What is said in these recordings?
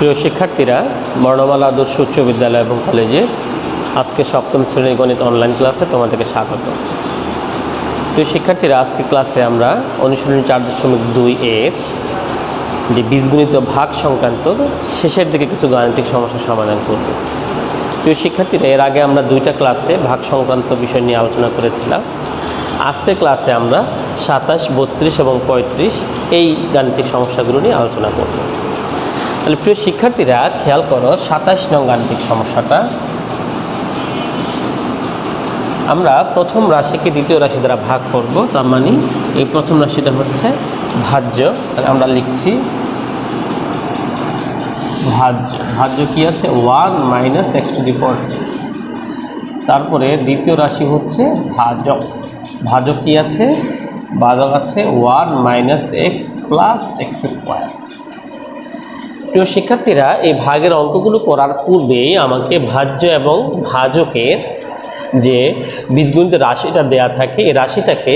প্রিয় শিক্ষার্থীরা, বর্ণমালা আদর্শ উচ্চ বিদ্যালয় এবং কলেজে আজকে সপ্তম শ্রেণীর গণিত অনলাইন ক্লাসে তোমাদেরকে স্বাগত। প্রিয় শিক্ষার্থীরা, আজকে ক্লাসে আমরা অনুশীলনী 4.2 এর যে বীজগণিত ভাগ সংক্রান্ত শেষের দিকে কিছু গাণিতিক সমস্যার সমাধান করব। প্রিয় শিক্ষার্থীরা, এর আগে আমরা 2টা ক্লাসে ভাগ সংক্রান্ত বিষয় নিয়ে আলোচনা করেছিলাম। আজকের ক্লাসে আমরা 27, 32 এবং 35 এই গাণিতিক সমস্যাগুলো নিয়ে আলোচনা করব। তাহলে প্রিয় শিক্ষার্থীরা, খেয়াল করো 27 নং গাণিতিক সমস্যাটা। আমরা প্রথম রাশিকে দ্বিতীয় রাশি দ্বারা ভাগ করব, তার মানে এই প্রথম রাশিটা হচ্ছে ভাজ্য। তাহলে আমরা লিখছি ভাজ্য কি আছে 1 - x⁻6। তারপরে দ্বিতীয় রাশি হচ্ছে ভাজক কি আছে, ভাজক আছে 1 - x + x²। প্রিয় শিক্ষার্থীরা, এই ভাগের অঙ্কগুলো করার পূর্বেই আমাকে ভাজ্য এবং ভাজকের যে বীজগণিত রাশিটা দেয়া থাকে, এই রাশিটাকে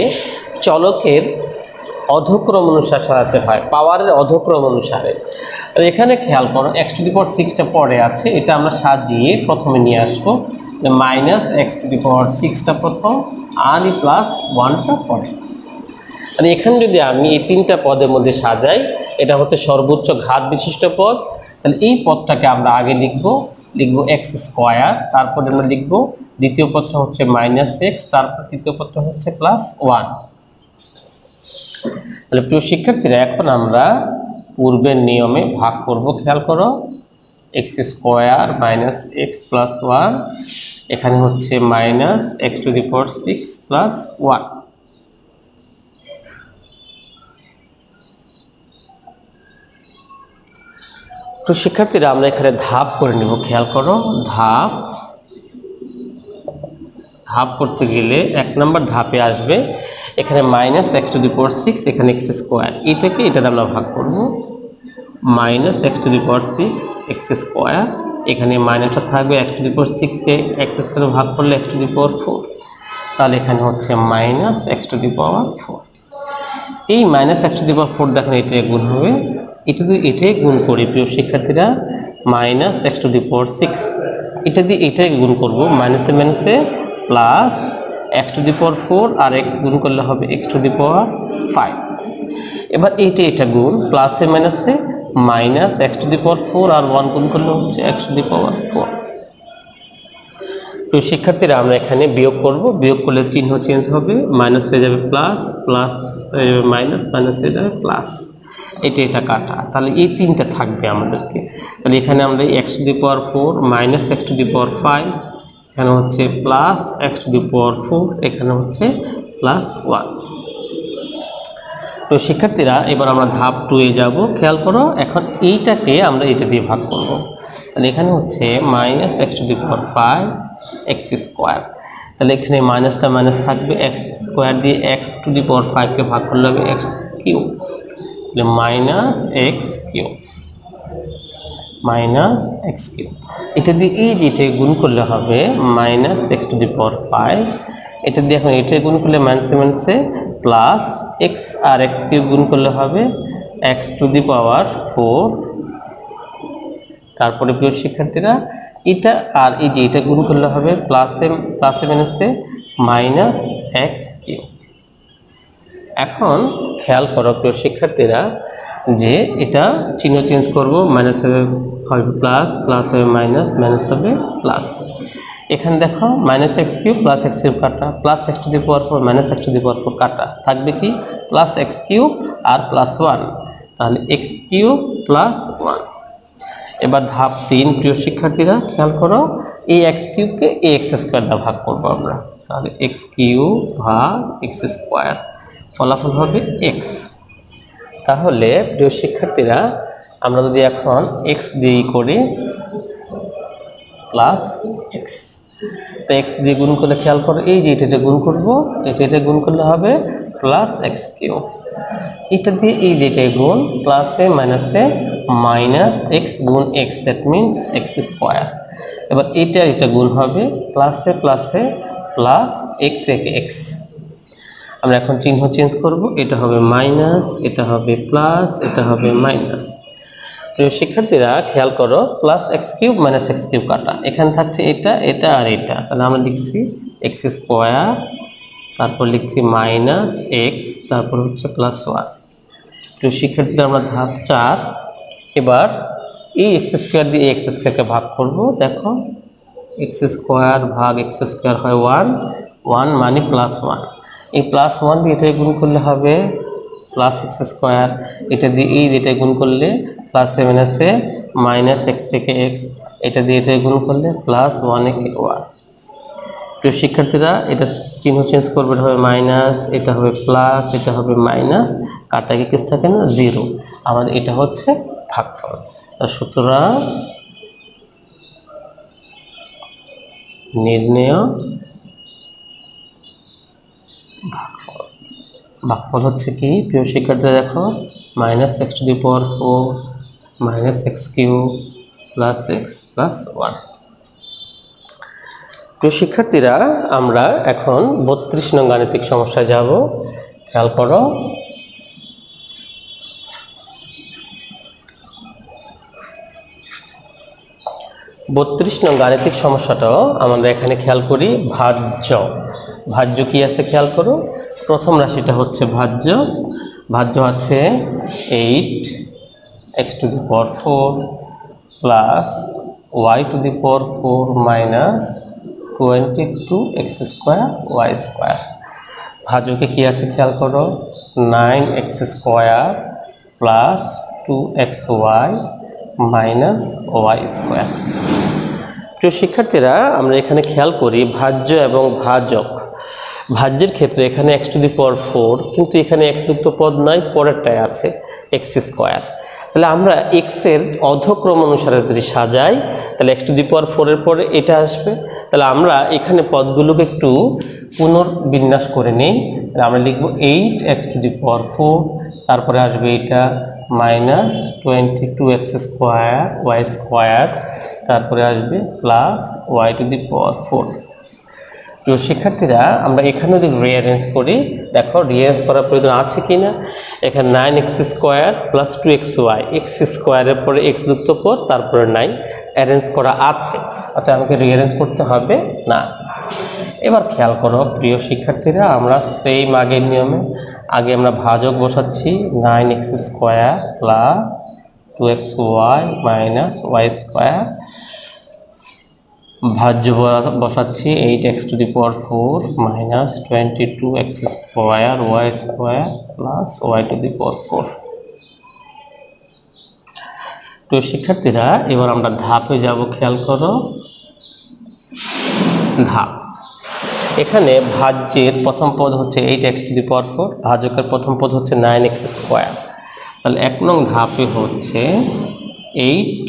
চলকের অধক্রম অনুসারে সাজাতে হয়, পাওয়ারের অধক্রম অনুসারে। আর এখানে খেয়াল করো x⁻6টা পরে আছে, এটা আমরা সাজিয়ে প্রথমে নিয়ে আসবো, -x⁻6টা প্রথম আর +1টা পরে। মানে এখানে যদি আমি এই 3টা পদের মধ্যে সাজাই, এটা হচ্ছে সর্বোচ্চ ঘাত বিশিষ্ট পদ। তাহলে এই পদটাকে আমরা আগে লিখব x², তারপরে আমরা লিখব দ্বিতীয় পদটা হচ্ছে -x, তারপর তৃতীয় পদটা হচ্ছে +1। তাহলে প্রিয় শিক্ষার্থীরা, এখন আমরা পূর্বের নিয়মে ভাগ করব। খেয়াল করো x² - x + 1, এখানে হচ্ছে -x⁻6 + 1। তো শিক্ষার্থীরা, আমরা এখানে ধাপ করে নেব। খেয়াল করো ধাপ করতে গেলে 1 নম্বর ধাপে আসবে এখানে -x⁻6, এখানে x², এটাকে এটাতে আমরা ভাগ করব -x⁻6 x², এখানে মাইনাসটা থাকবে x⁻6কে x² ভাগ করলে x⁻4, তাহলে এখানে হচ্ছে -x⁻4। এই -x⁻4 দেখেন এটা গুণ হবে, এটাই গুণ করি প্রিয় শিক্ষার্থীরা, -x⁻6 এটা দিয়ে এটাই গুণ করব, মাইনাসে প্লাস x⁻4 আর x গুণ করলে হবে x�5। এবার এটা গুণ, প্লাসে মাইনাসে -x⁻4 আর 1 গুণ করলে হচ্ছে x⁻4। তো শিক্ষার্থীরা, আমরা এখানে বিয়োগ করব, বিয়োগ করলে চিহ্ন চেঞ্জ হবে, মাইনাস হয়ে যাবে প্লাস, প্লাস হয়ে যাবে মাইনাস, মাইনাস হয়ে যাবে প্লাস। এটা কাটা, তাহলে এই 3টা থাকবে আমাদেরকে। তাহলে এখানে আমরা x⁻4 -x�5, এখানে হচ্ছে +x⁻4, এখানে হচ্ছে +1। তো শিক্ষার্থীরা, এবার আমরা ধাপ 2 এ যাব। খেয়াল করো এখন এইটাকে আমরা এটা দিয়ে ভাগ করব। তাহলে এখানে হচ্ছে -x�5 x², তাহলে এখানে মাইনাসটা মাইনাস থাকবে, x² দিয়ে x⁵কে ভাগ করলে হবে x⁻, তাহলে -x⁻, এটা দিয়ে এই যে এটা গুণ করলে হবে -x⁵, এটা দিয়ে এখন এটা গুণ করলে মাইনাসে প্লাস x আর x³ গুণ করলে হবে x⁴। তারপরে প্রিয় শিক্ষার্থীরা, এটা আর এই যে এটা গুণ করলে হবে প্লাসে মাইনাসে -x³। এখন খেয়াল করো প্রিয় শিক্ষার্থীরা, যে এটা চিহ্ন চেঞ্জ করব, মাইনাস হবে প্লাস, প্লাস হবে মাইনাস, মাইনাস হবে প্লাস। এখানে দেখো -x³ +x³ কাটা, +x⁴ -x⁴ কাটা, থাকবে কি +x³ আর +1, তাহলে x³ +1। এবার ধাপ 3 প্রিয় শিক্ষার্থীরা, খেয়াল করো এই x³ এই x² দ্বারা ভাগ করব আমরা, তাহলে x³ ভাগ x², ফলাফল হবে x। তাহলে প্রিয় শিক্ষার্থীরা, আমরা যদি এখন x দিয়ে করি +x, তো x দিয়ে গুণ করলে খেয়াল করো এই যে এটা গুণ করব, এটা গুণ করলে হবে +x³, এটা দিয়ে এই যেটা গুণ, প্লাসে মাইনাসে -x গুণ x, দ্যাট মিনস x²। এবার এটা গুণ হবে, প্লাসে প্লাসে প্লাস x একে x। আমরা এখন চিহ্ন চেঞ্জ করব, এটা হবে মাইনাস, এটা হবে প্লাস, এটা হবে মাইনাস। প্রিয় শিক্ষার্থীরা খেয়াল করো, plus x cube minus x cube কাটা, এখানে থাকছে এটা এটা আর এটা, তাহলে আমরা লিখছি এক্স স্কোয়ার, তারপর লিখছি মাইনাস এক্স, তারপর হচ্ছে প্লাস ওয়ান। প্রিয় শিক্ষার্থীরা আমরা ধাপ 4 এবার এই এক্স স্কোয়ার দিয়ে এক্স স্কোয়ারকে ভাগ করব। দেখো এক্স স্কোয়ার ভাগ এক্স স্কোয়ার হয় 1, 1 মানে প্লাস 1, এই প্লাস 1 দিয়ে এটা গুণ করলে হবে প্লাস এক্স স্কোয়ার, এটা দিয়ে এই যেটা গুণ করলে প্লাস 7 আছে মাইনাস এক্স থেকে এক্স, এটা দিয়ে এটা গুণ করলে প্লাস 1 একে 1। প্রিয় শিক্ষার্থীরা এটা চিহ্ন চেঞ্জ করবে, এটা হবে মাইনাস, এটা হবে প্লাস, এটা হবে মাইনাস, কাটাকে কিছু থাকে না 0, আমাদের এটা হচ্ছে ভাগফল। সুতরাং নির্ণেয় ভাগফল, ভাগফল হচ্ছে কি প্রিয় শিক্ষার্থীরা দেখো minus x two the power 4 minus x cube plus x plus 1। প্রিয় শিক্ষার্থীরা আমরা এখন 32 নং গাণিতিক সমস্যায় যাব। খেয়াল করো, বত্রিশ নং গাণিতিক সমস্যাটাও আমরা এখানে খেয়াল করি ভাজ্য। ভাজ্য কি আছে খেয়াল করো, প্রথম রাশিটা হচ্ছে ভাজ্য, ভাজ্য আছে 8x to the power 4 plus y to the power 4 minus 22x square y square. ভাজ্যকে কি আছে খেয়াল করো 9x square plus 2xy minus y square. প্রিয় শিক্ষার্থীরা আমরা এখানে খেয়াল করি ভাজ্য এবং ভাজক। ভাজ্যের ক্ষেত্রে এখানে x টু দি পাওয়ার 4, কিন্তু এখানে x যুক্ত পদ নাই, পরেরটায় আছে x স্কোয়ার। তাহলে আমরা x এর অধক্রম অনুসারে যদি সাজাই তাহলে x টু দি পাওয়ার 4 এর পরে এটা আসবে। তাহলে আমরা এখানে পদগুলোকে একটু পুনর্বিন্যাস করে নেই। তাহলে আমরা লিখব 8x টু দি পাওয়ার 4, তারপরে আসবে এটা minus 22x square y square, তারপরে আসবে plus y to the power 4। তো শিক্ষার্থীরা আমরা এখানে যদি রিঅ্যারেঞ্জ করি, দেখো রিঅ্যারেঞ্জ করার প্রয়োজন আছে কি না। এখানে 9x square plus 2xy, x স্কোয়ারের পরে x যুক্ত পদ তারপরে 9 অ্যারেঞ্জ করা আছে, অর্থাৎ আমাকে রিঅ্যারেঞ্জ করতে হবে না। এবার খেয়াল করো প্রিয় শিক্ষার্থীরা, আমরা সেম আগের নিয়মে আগে আমরা ভাজক বসাচ্ছি 9x square plus 2xy minus y square, ভাজ্য বসাচ্ছি 8x to the power 4 minus 22x square y square plus y to the power 4। তো শিক্ষার্থীরা এবার আমরা ধাপে যাব। খেয়াল করো ধাপ, এখানে ভাজ্যের প্রথম পদ হচ্ছে 8x টু দি পাওয়ার 4, ভাজকের প্রথম পদ হচ্ছে 9x স্কোয়ার। তাহলে 1 নং ধাপে হচ্ছে 8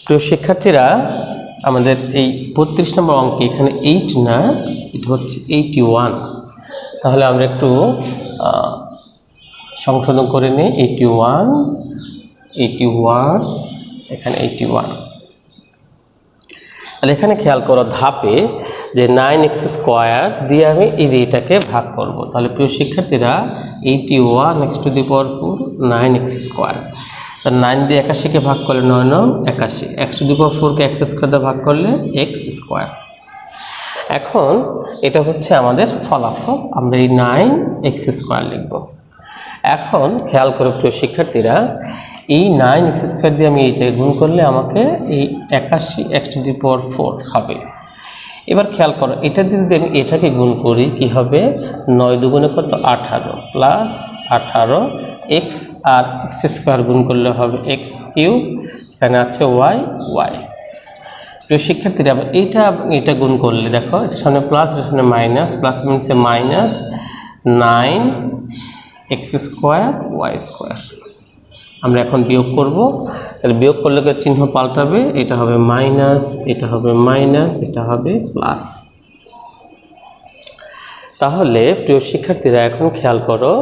প্রিয় শিক্ষার্থীরা আমাদের এই 32 নম্বর অঙ্কে এখানে 8 না, এটা হচ্ছে 81। তাহলে আমরা একটু সংশোধন করে নিই, 81 এখানে 81। তাহলে এখানে খেয়াল করো ধাপে যে 9x স্কোয়ার দিয়ে আমি এই এটাকে ভাগ করব। তাহলে প্রিয় শিক্ষার্থীরা 81x to the power 4 9x square, তার 9 দিয়ে 81কে ভাগ করলে 9 9 81, x টু দি পাওয়ার 4কে x স্কোয়ার দিয়ে ভাগ করলে x স্কোয়ার। এখন এটা হচ্ছে আমাদের ফলাফল, আমরা এই 9x স্কোয়ার লিখব। এখন খেয়াল করে প্রিয় শিক্ষার্থীরা এই 9x স্কোয়ার দিয়ে আমি এইটা গুণ করলে আমাকে এই 81x টু দি পাওয়ার 4 হবে। এবার খেয়াল করো এটা যদি আমি এটাকে গুণ করি কি হবে, 9 দুগুণে কত 18 প্লাস 18 x আর x স্কোয়ার গুণ করলে হবে x কিউব, এখানে আছে y। প্রিয় শিক্ষার্থীরা আবার এটা গুণ করলে দেখো এটার সামনে প্লাস, এটার সামনে মাইনাস, প্লাস মিনসে minus 9x square y square. আমরা এখন বিয়োগ করব, তাহলে বিয়োগ করলে চিহ্ন পাল্টাবে, এটা হবে মাইনাস, এটা হবে মাইনাস, এটা হবে প্লাস। তাহলে প্রিয় শিক্ষার্থীরা এখন খেয়াল করো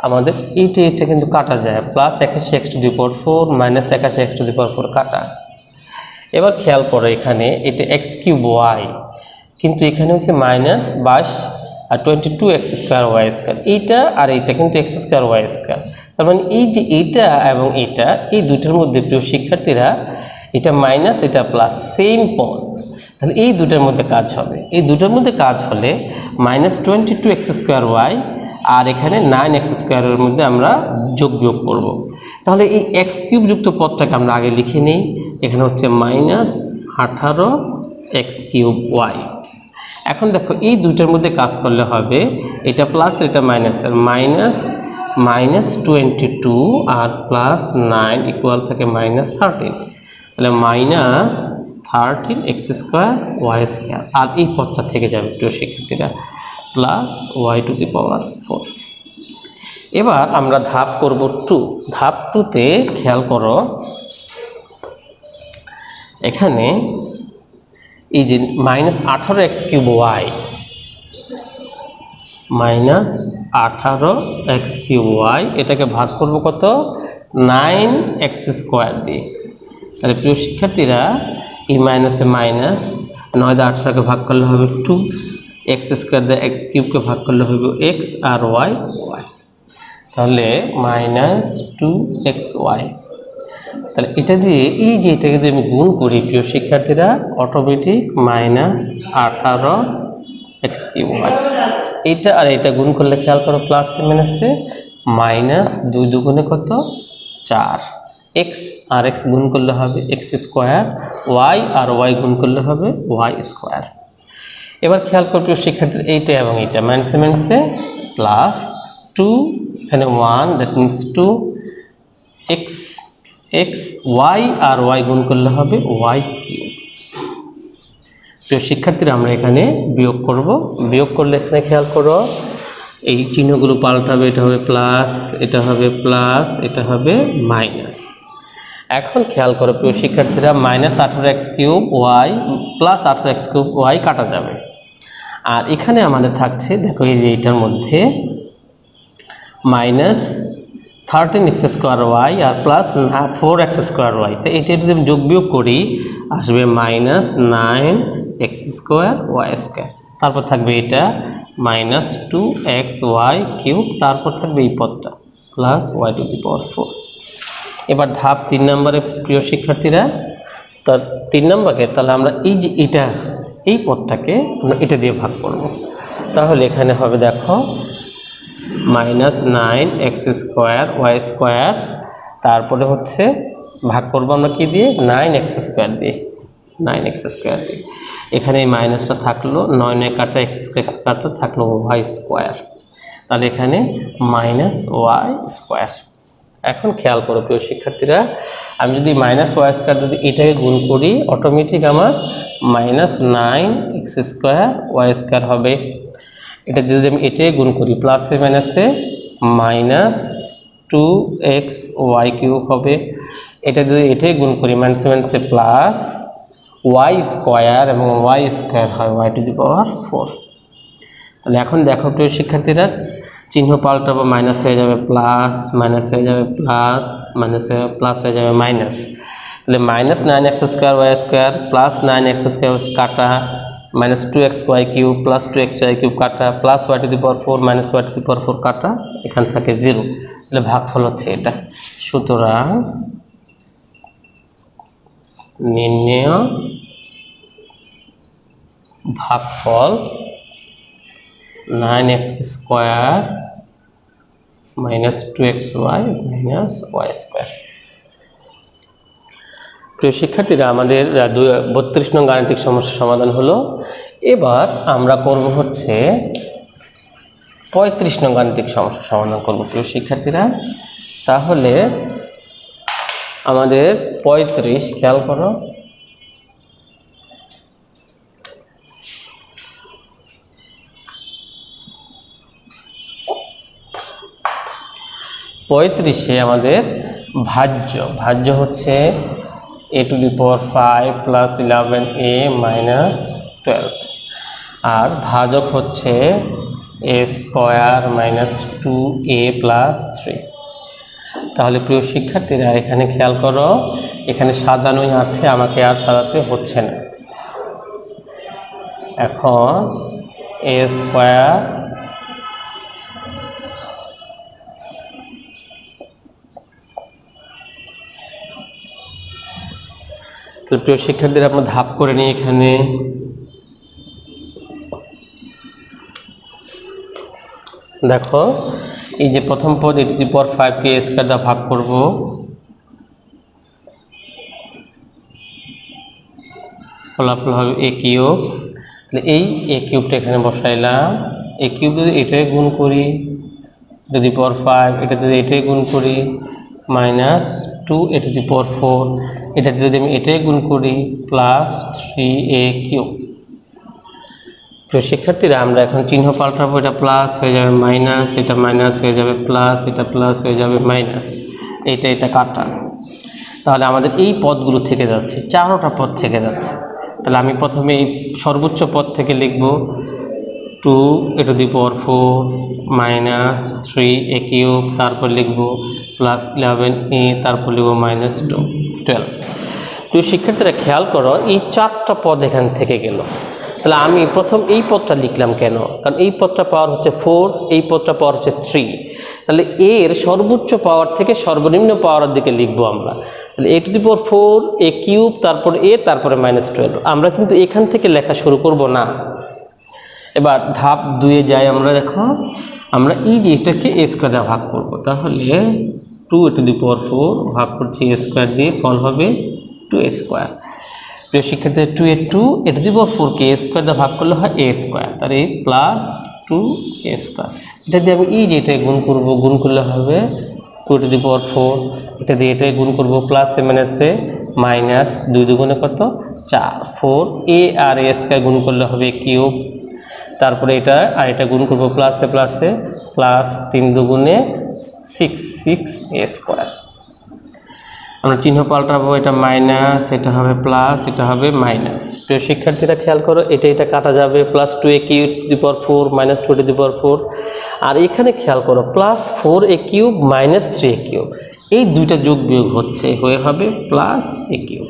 আমাদের এটা কিন্তু কাটা যায়, plus 81x to the power 4 minus 81x to the power 4 কাটা। এবার খেয়াল করো এখানে এটা x কিউব y, কিন্তু এখানে হচ্ছে মাইনাস 22 আর 22x²y², এইটা আর এইটা কিন্তু x²y²। তার মানে এই যে এইটা এবং এটা, এই দুইটার মধ্যে প্রিয় শিক্ষার্থীরা এটা মাইনাস এটা প্লাস সেম পদ, তাহলে এই দুটার মধ্যে কাজ হবে। এই দুটার মধ্যে কাজ হলে মাইনাস 22x²y আর এখানে 9x² এর মধ্যে আমরা যোগ বিয়োগ করব। তাহলে এই x³ যুক্ত পদটাকে আমরা আগে লিখে নিই। এখানে হচ্ছে মাইনাস 18x³ এখন দেখো এই দুইটার মধ্যে কাজ করলে হবে এটা প্লাস এটা মাইনাস, আর মাইনাস 22 আর প্লাস 9 ইকুয়াল থাকে মাইনাস 13, তাহলে মাইনাস 13x²y², আর এই পদটা থেকে যাবে প্রিয় শিক্ষার্থীরা প্লাস y⁴। এবার আমরা ধাপ করব 2। ধাপ 2তে খেয়াল করো, এখানে এই যে মাইনাস 18x³ মাইনাস 18x³ এটাকে ভাগ করব কত 9x² দিয়ে। তাহলে প্রিয় শিক্ষার্থীরা এই মাইনাসে মাইনাস 9 দিয়ে 18কে ভাগ করলে হবে 2, x² দিয়ে x³ ভাগ করলে হবে x আর y, তাহলে মাইনাস 2xy। তাহলে এটা দিয়ে এই যে এটাকে যদি আমি গুণ করি প্রিয় শিক্ষার্থীরা অটোমেটিক মাইনাস 18x³ এইটা আর এটা গুণ করলে খেয়াল করো প্লাস মাইনাসে মাইনাস 2 দুগুণে কত 4, x আর x গুণ করলে হবে x², y আর y গুণ করলে হবে y²। এবার খেয়াল করো প্রিয় শিক্ষার্থীরা এইটা এবং এইটা মাইনাসে প্লাস 2, এখানে 1 দ্যাট মিনস 2, x y আর y গুণ করলে হবে y³ প্রিয় শিক্ষার্থীরা আমরা এখানে বিয়োগ করব। বিয়োগ করলে এখানে খেয়াল করো এই চিহ্নগুলো পাল্টাবে, এটা হবে প্লাস, এটা হবে প্লাস, এটা হবে মাইনাস। এখন খেয়াল করো প্রিয় শিক্ষার্থীরা মাইনাস 18x³ প্লাস 18x³ কাটা যাবে, আর এখানে আমাদের থাকছে দেখো এই যে এটার মধ্যে মাইনাস 13x² আর প্লাস 4x², তো এটা যদি আমি যোগ বিয়োগ করি আসবে মাইনাস 9x²y², তারপর থাকবে এটা মাইনাস 2xy³, তারপর থাকবে এই পদটা প্লাস y⁴। এবার ধাপ 3 নম্বরে প্রিয় শিক্ষার্থীরা, তার 3 নম্বরকে তাহলে আমরা এই যে এটা এই পদটাকে আমরা এটা দিয়ে ভাগ করব। তাহলে এখানে হবে দেখো মাইনাস 9x²y², তারপরে হচ্ছে ভাগ করব আমরা কি দিয়ে 9x² দিয়ে, 9x² দিয়ে। এখানে এই মাইনাসটা থাকলো 9 কাটা x² কাটা থাকলো y², তাহলে এখানে মাইনাস y²। এখন খেয়াল করো প্রিয় শিক্ষার্থীরা আমি যদি মাইনাস y² যদি এটাকে গুণ করি অটোমেটিক আমার মাইনাস 9x²y² হবে। এটা যদি আমি এটাকে গুণ করি প্লাসে মাইনাসে মাইনাস 2xy³ হবে। এটা যদি এটাকে গুণ করি মাইনাসে প্লাস y² এবং y² হয় y⁴। তাহলে এখন দেখো প্রিয় শিক্ষার্থীরা চিহ্ন পাল্টাবো, মাইনাস হয়ে যাবে প্লাস, মাইনাস হয়ে যাবে প্লাস, মাইনাস হয়ে যাবে প্লাস, হয়ে যাবে মাইনাস। তাহলে মাইনাস 9x² প্লাস 9x² কাটা মাইনাস 2xy³ প্লাস 2xy³ কাটা প্লাস y⁴ মাইনাস y⁴ কাটা, এখান থেকে 0, তাহলে ভাগফল হচ্ছে এটা। সুতরাং নির্ণেয় ভাগফল 9x² minus 2xy minus y²। প্রিয় শিক্ষার্থীরা আমাদের 32 নং গাণিতিক সমস্যার সমাধান হলো। এবার আমরা করব হচ্ছে 35 নং গাণিতিক সমস্যার সমাধান করব প্রিয় শিক্ষার্থীরা। তাহলে আমাদের 35 খেয়াল করো, আমাদের ভাজ্য হচ্ছে a⁵ প্লাস 11a মাইনাস 12, আর ভাজক হচ্ছে a² মাইনাস 2a প্লাস 3। তাহলে প্রিয় শিক্ষার্থীরা এখানে খেয়াল করো এখানে সাজানোই আছে, আমাকে আর সাজাতে হচ্ছে না। এখন a স্কয়ার তো প্রিয় শিক্ষার্থীরা আমরা ধাপ করে নিই এখানে দেখো এই যে প্রথম পদ e two the power 5 K a square দ্বারা ভাগ করব ফলাফল হবে a কিউব তাহলে এই a কিউবটা এখানে বসাইলাম a কিউব যদি এটাই গুণ করি টু দি পাওয়ার 5 এটা যদি এটাই গুণ করি minus 2 a two the power 4 এটা যদি আমি এটাই গুণ করি প্লাস 3a কিউব তো শিক্ষার্থীরা আমরা এখন চিহ্ন পাল্টাবো এটা প্লাস হয়ে যাবে মাইনাস এটা মাইনাস হয়ে যাবে প্লাস এটা প্লাস হয়ে যাবে মাইনাস এটা কাটা তাহলে আমাদের এই পদগুলো থেকে যাচ্ছে চারটা পদ থেকে যাচ্ছে তাহলে আমি প্রথমে এই সর্বোচ্চ পদ থেকে লিখব 2 a two the power 4 minus 3a cube তারপর লিখব প্লাস 11a তারপর লিখব মাইনাস 12 তো শিক্ষার্থীরা খেয়াল করো এই চারটা পদ এখান থেকে গেল তাহলে আমি প্রথম এই পদটা লিখলাম কেন কারণ এই পদটা পাওয়ার হচ্ছে 4 এই পদটা পাওয়ার হচ্ছে 3 তাহলে এর সর্বোচ্চ পাওয়ার থেকে সর্বনিম্ন পাওয়ারের দিকে লিখবো আমরা তাহলে a two the power 4 a cube তারপর a তারপরে মাইনাস 12 আমরা কিন্তু এখান থেকে লেখা শুরু করব না এবার ধাপ 2 এ যাই আমরা দেখো আমরা এই যে এটাকে a স্কয়ার দিয়ে ভাগ করব তাহলে 2 a টু দি পাওয়ার 4 ভাগ করছি a স্কয়ার দিয়ে ফল হবে 2a স্কয়ার প্রিয় শিক্ষার্থী 2 a two the power 4 K a square দিয়ে ভাগ করলে হয় a স্কয়ার তার এই প্লাস 2a স্কয়ার এটা দিয়ে আমি এই যে এটা গুণ করব গুণ করলে হবে 2 টু দি পাওয়ার 4 এটা দিয়ে এটাই গুণ করব প্লাস এ মাইনাস এ মাইনাস 2 দুগুণে কত 4 4 a আর a স্কয়ার গুণ করলে হবে কিউব তারপরে এটা আর এটা গুণ করব প্লাসে প্লাস 3 দুগুণে 6 a স্কয়ার আমরা চিহ্ন পাল্টাবো এটা মাইনাস এটা হবে প্লাস এটা হবে মাইনাস প্রিয় শিক্ষার্থীরা খেয়াল করো এটা কাটা যাবে plus 2a cube to the power 4 minus 2 to the power 4 আর এখানে খেয়াল করো plus 4a cube minus 3a cube এই দুইটা যোগ বিয়োগ হচ্ছে হয়ে হবে প্লাস a কিউব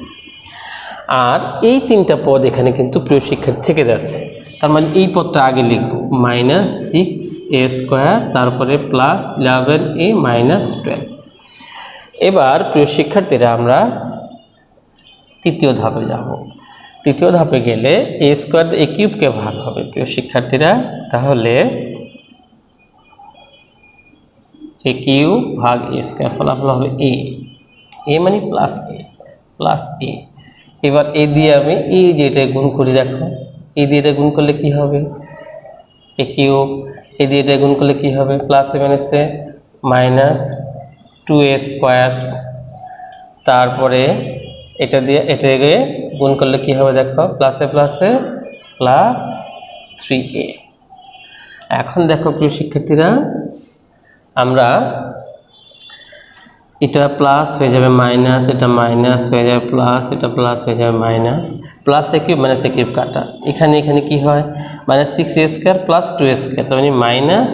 আর এই তিনটা পদ এখানে কিন্তু প্রিয় শিক্ষার্থী থেকে যাচ্ছে তার মানে এই পদটা আগে লিখব মাইনাস 6a স্কয়ার তারপরে প্লাস 11a মাইনাস 12 এবার প্রিয় শিক্ষার্থীরা আমরা তৃতীয় ধাপে যাব তৃতীয় ধাপে গেলে a স্কয়ার a কিউবকে ভাগ হবে প্রিয় শিক্ষার্থীরা তাহলে a কিউব ভাগ a স্কয়ার ফলাফল হবে a মানে প্লাস a এবার a দিয়ে আমি এই যে এটা গুণ করি দেখো a দিয়ে এটা গুণ করলে কি হবে a কিউব a দিয়ে এটা গুণ করলে কি হবে plus a minus a minus 2a square তারপরে এটা দিয়ে এটাকে গুণ করলে কি হবে দেখো প্লাসে প্লাস 3a এখন দেখো প্রিয় শিক্ষার্থীরা আমরা এটা প্লাস হয়ে যাবে মাইনাস এটা মাইনাস হয়ে যাবে প্লাস এটা প্লাস হয়ে যাবে minus plus a cube minus a cube কাটা এখানে কি হয় minus 6a square plus 2a square তার মানে মাইনাস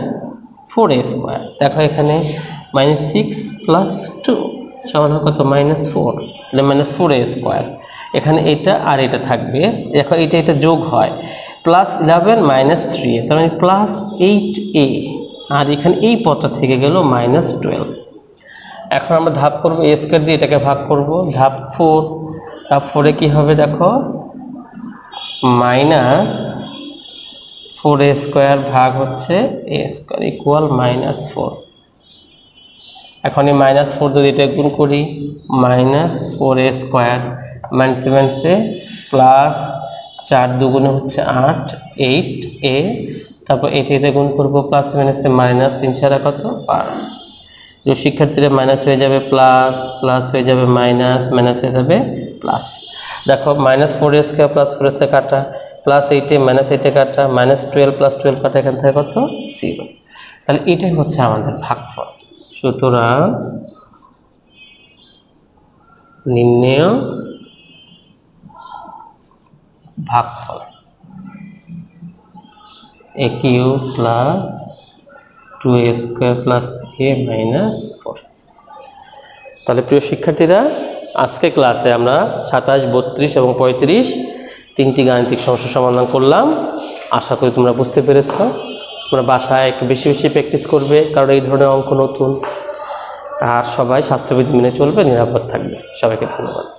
4a স্কয়ার দেখো এখানে মাইনাস 6 প্লাস 2 সমান হয় কত মাইনাস 4 তাহলে মাইনাস 4a স্কয়ার এখানে এটা আর এটা থাকবে দেখো এটা যোগ হয় প্লাস 11 মাইনাস 3a তার মানে প্লাস 8a আর এখানে এই পদটা থেকে গেল মাইনাস 12 এখন আমরা ধাপ করব a স্কয়ার দিয়ে এটাকে ভাগ করব ধাপ 4 ধাপ 4 এ কি হবে দেখো মাইনাস 4a স্কয়ার ভাগ হচ্ছে a স্কয়ার ইকুয়াল মাইনাস 4 এখন এই মাইনাস 4 দিয়ে এটা গুণ করি minus 4a square minus 7 plus 4 দুগুণে হচ্ছে 8 8a তারপর এটা গুণ করব প্লাস মাইনাসে মাইনাস 3 4 কত 12 যে শিক্ষার্থীরা মাইনাস হয়ে যাবে প্লাস হয়ে যাবে মাইনাস হয়ে যাবে প্লাস দেখো minus 4a square plus 4a square কাটা প্লাস 8a মাইনাস 8a কাটা মাইনাস 12 প্লাস 12 কাটা এখান থেকে কত 0 তাহলে এটাই হচ্ছে আমাদের ভাগফল সুতরাং নির্ণেয় ভাগফল a cube plus 2a square plus a minus 4 তাহলে প্রিয় শিক্ষার্থীরা আজকে ক্লাসে আমরা 27 32 এবং 35 তিনটি গাণিতিক সমস্যা সমাধান করলাম। আশা করি তোমরা বুঝতে পেরেছ। তোমরা বাসায় একটু বেশি বেশি প্র্যাকটিস করবে, কারণ এই ধরনের অঙ্ক নতুন। আর সবাই স্বাস্থ্যবিধি মেনে চলবে, নিরাপদ থাকবে। সবাইকে ধন্যবাদ।